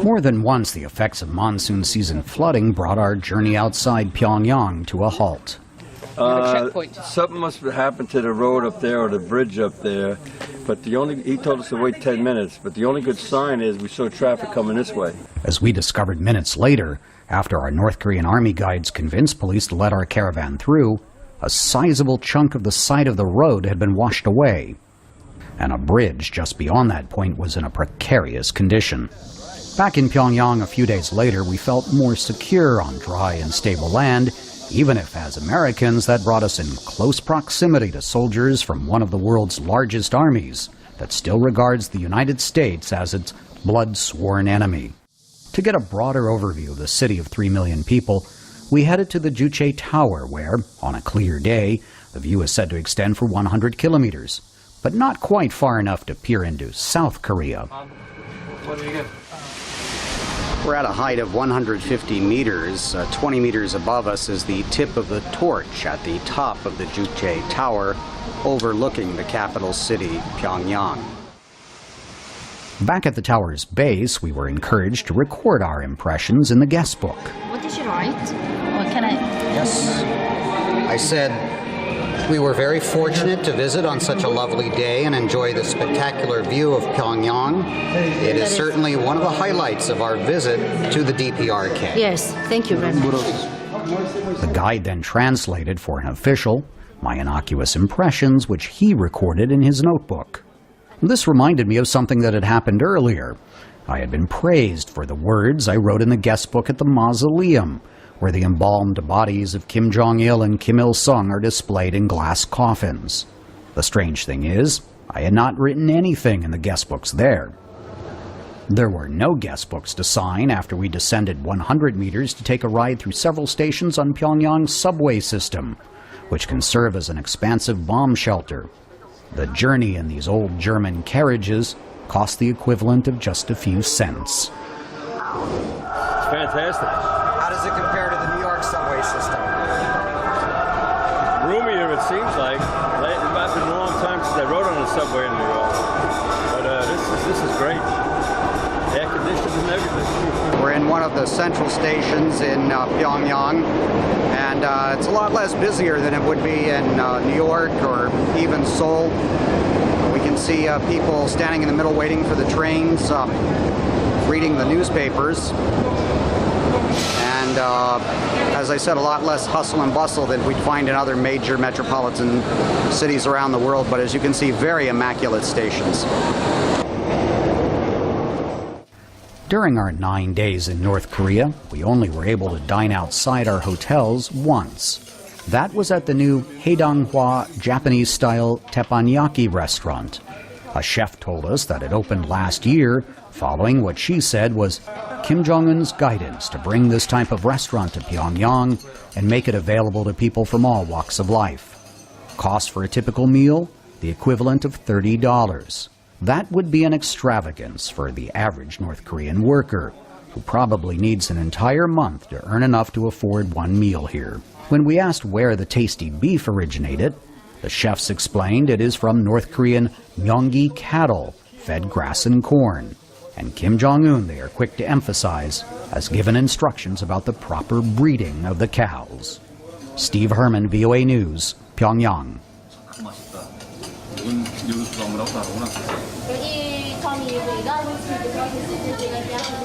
More than once, the effects of monsoon season flooding brought our journey outside Pyongyang to a halt. Something must have happened to the road up there or the bridge up there, but he told us to wait 10 minutes, but the only good sign is we saw traffic coming this way. As we discovered minutes later, after our North Korean army guides convinced police to let our caravan through, a sizable chunk of the side of the road had been washed away, and a bridge just beyond that point was in a precarious condition. Back in Pyongyang a few days later, we felt more secure on dry and stable land, even if, as Americans, that brought us in close proximity to soldiers from one of the world's largest armies that still regards the United States as its blood-sworn enemy. To get a broader overview of the city of 3 million people, we headed to the Juche Tower where, on a clear day, the view is said to extend for 100 kilometers, but not quite far enough to peer into South Korea. We're at a height of 150 meters. 20 meters above us is the tip of the torch at the top of the Juche Tower, overlooking the capital city, Pyongyang. Back at the tower's base, we were encouraged to record our impressions in the guest book. What did you write? Or can I? Yes. I said, we were very fortunate to visit on such a lovely day and enjoy the spectacular view of Pyongyang. It is certainly one of the highlights of our visit to the DPRK. Yes, thank you very much. The guide then translated for an official my innocuous impressions, which he recorded in his notebook. This reminded me of something that had happened earlier. I had been praised for the words I wrote in the guest book at the mausoleum, where the embalmed bodies of Kim Jong-il and Kim Il-sung are displayed in glass coffins. The strange thing is, I had not written anything in the guest books there. There were no guest books to sign after we descended 100 meters to take a ride through several stations on Pyongyang's subway system, which can serve as an expansive bomb shelter. The journey in these old German carriages cost the equivalent of just a few cents. It's fantastic. How does it compare to the New York subway system? Roomier, it seems like. It might have been a long time since I rode on a subway in New York. But this is great. Air conditioned and everything. We're in one of the central stations in Pyongyang, and it's a lot less busier than it would be in New York or even Seoul. We can see people standing in the middle waiting for the trains, reading the newspapers. And as I said, a lot less hustle and bustle than we'd find in other major metropolitan cities around the world, but as you can see, very immaculate stations. During our 9 days in North Korea, we only were able to dine outside our hotels once. That was at the new Haedanghwa Japanese-style teppanyaki restaurant. A chef told us that it opened last year, following what she said was Kim Jong-un's guidance to bring this type of restaurant to Pyongyang and make it available to people from all walks of life. Cost for a typical meal, the equivalent of $30. That would be an extravagance for the average North Korean worker, who probably needs an entire month to earn enough to afford one meal here. When we asked where the tasty beef originated, the chefs explained it is from North Korean Myeonggi cattle, fed grass and corn. And Kim Jong-un, they are quick to emphasize, has given instructions about the proper breeding of the cows. Steve Herman, VOA News, Pyongyang. 여기 저기 일하는 분들